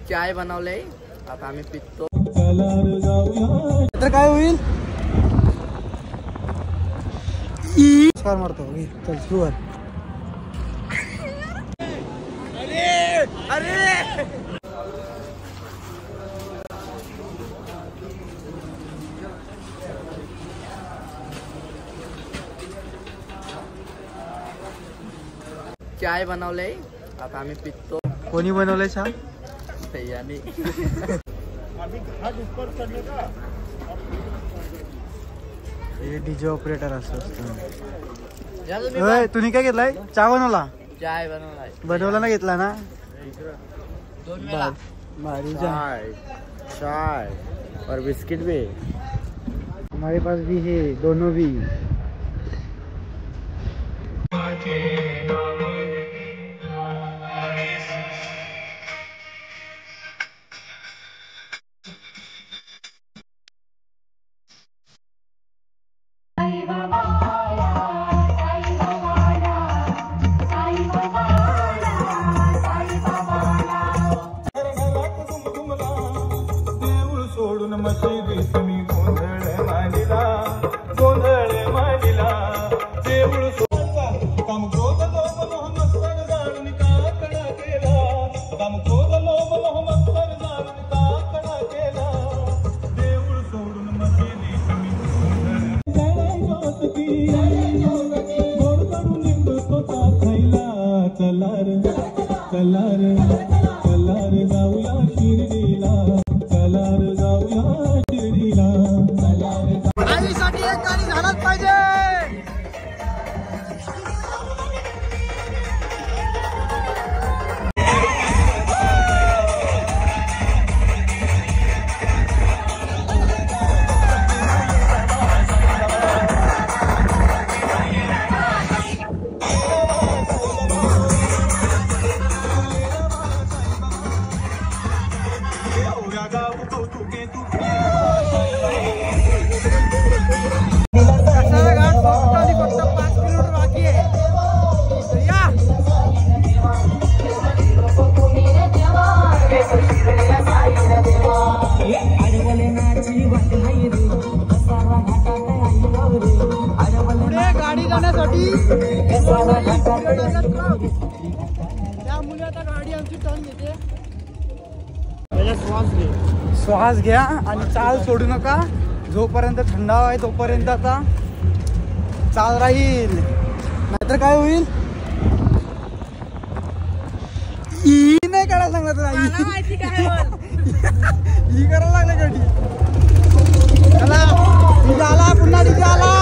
चाय बनवले, आता आम्ही पितो. तर काय होईल फार मारतो. चल सुरुवात. चाय बनवले, आता आम्ही पितो. कोणी बनवलंय चहा? सह्याने. हे डीजे ऑपरेटर असं चाय तुम्ही काय घेतलाय? चहा बनवला? बनवलाय. बनवला ना, घेतला ना? 2 वेळा. भारी चाय और बिस्किट भी. हमारे पास भी है, दोनों भी. आईसाठी एक गाणी झालाच पाहिजे. गाडी जाण्यासाठी त्या मुली आता गाडी आमची टर्न घेते. श्वास घ्या आणि चाल सोडू नका. जोपर्यंत थंड हवा आहे तोपर्यंत आता चाल राहील, नाहीतर काय होईल ही नाही करायला सांगला तुला. ही करायला लागला गाडी. चला डीजे आला, पुन्हा डीजे आला.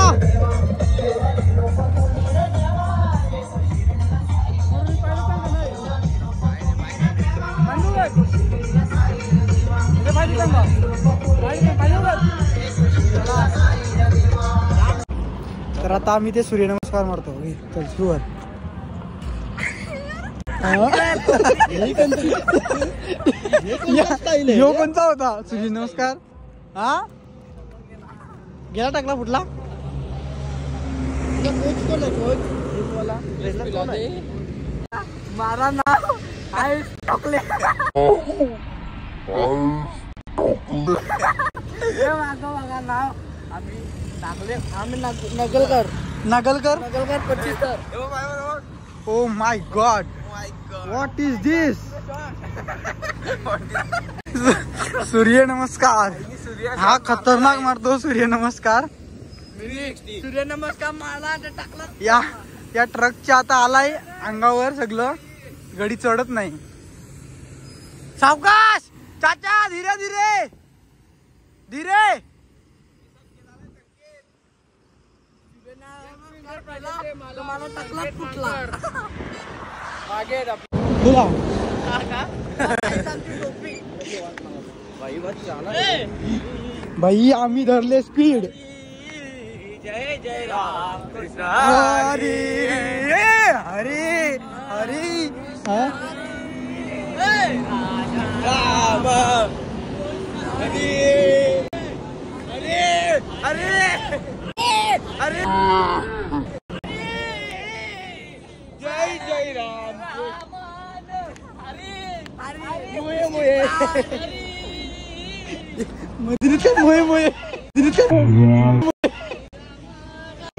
तर आता आम्ही ते सूर्यनमस्कार मारतो. चल सुरुवात. यो कोणता होता सूर्यनमस्कार? हा गेला टाकला फुटला. मारा नाव बघा नाव आम्ही टाकले. आम्ही नगलकर 25. Oh my god, what is this? Surya Namaskar. हा खतरनाक मारतो सूर्य नमस्कार. सूर्य नमस्कार मारला टाकला. या ट्रकच्या आता आलाय अंगावर सगळं, गडी चढत नाही. सावकाश चाचा, धीरे धीरे धीरे. मला टाकला फुटला. तुला भाई आम्ही धरले स्पीड. जय जय राम कृष्ण हरी हरी हरी. राम हरी हरी हरी हरी. जय जय राम. मुये मुये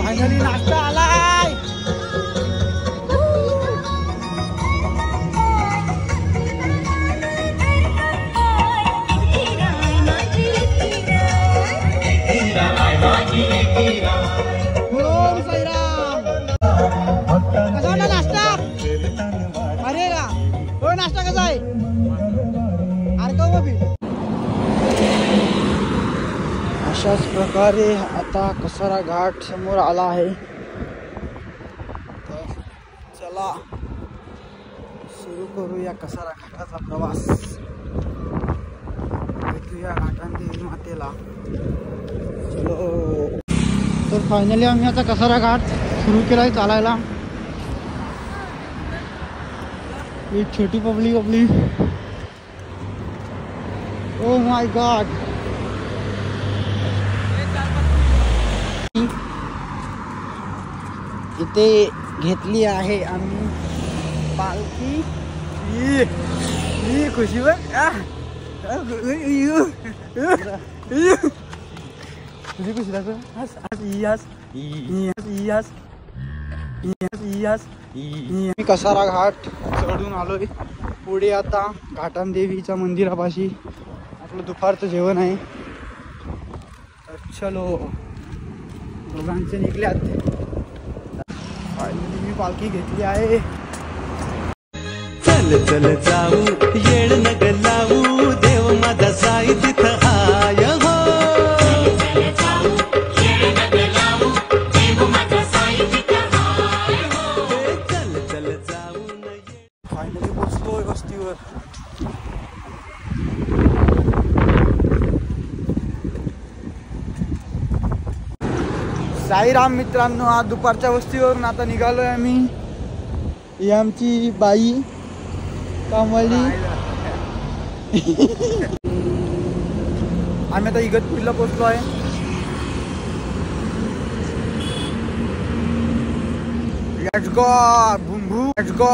फायनली नाश्ता आलाय. ओम साईराम. कसा वाटला नाश्ता? अरे का हो नाश्ता कसा आहे? अरे का बाबी. अशाच प्रकारे आता कसारा घाट समोर आला आहे. तर चला सुरू करूया कसारा घाटाचा प्रवास. भेटूया घाटांदेवी मातेला. चलो. तर फायनली आम्ही आता कसारा घाट सुरू केलाय चालायला. एक छोटी पब्लिक ओ माय गॉड. इथे घेतली आहे आम्ही पालखी. खुशी बघ. तुझी खुशी दाखव. मी कसारा घाट चढून आलोय. पुढे आता घाटांदेवीच्या मंदिरापाशी आपलं दुपारचं जेवण आहे. तर चलो. दोघांचे निघल्यात. फायनली मी पालखी घेतली आहे. चल चल जाऊ येड नग लावू देव माझा साई तिथं आय हो. फायनली पोचलोय वस्तीवर. साईराम मित्रांनो. आज दुपारच्या वस्तीवरून आता निघालोय आम्ही. ही आमची बाई कामवाली. आम्ही आता इगतपुरीला पोचलो आहे. Let's go. Boom boom. Let's go.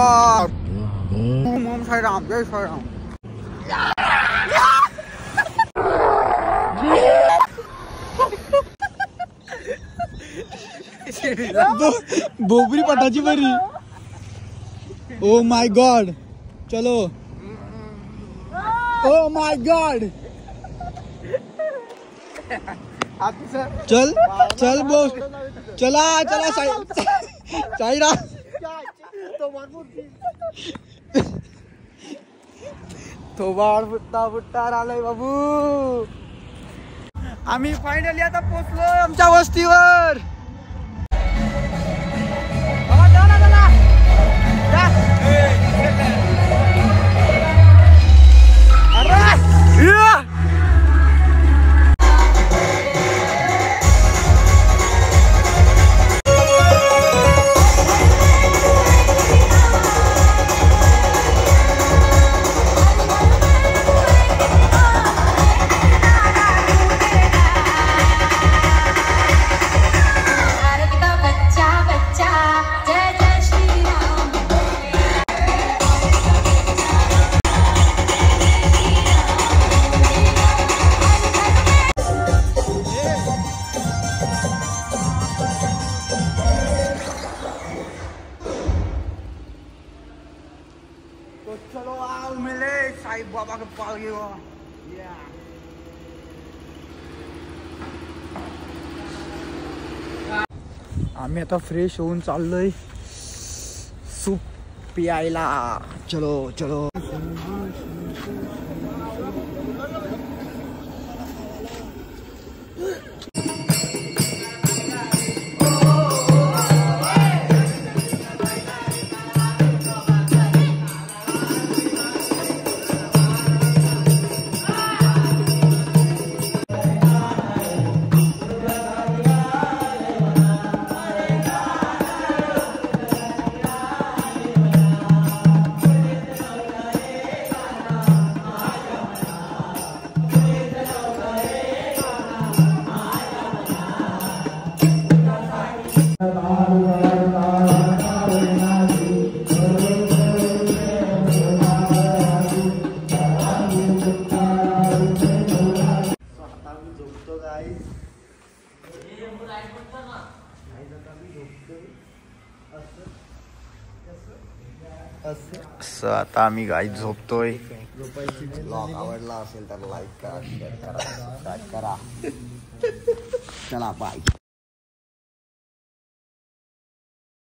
Om Sairam. जय साईराम. बोबरी पटाची बरी. Oh my god. चलो. Oh my god. चल चल बोस. चला चला साईराम. थोबाड फुट्टा आलाय बाबू. आम्ही फायनली आता पोचलो आमच्या वस्तीवर. तो चलो आओ मिले साईं बाबा के पाल गए. आम्ही आता फ्रेश होऊन चाललोय सूप पियायला. चलो चलो. असं आता आम्ही गाई झोपतोय. ब्लॉग आवडला असेल तर लाईक करा, शेअर करा, सबस्क्राईब करा. चला बाय.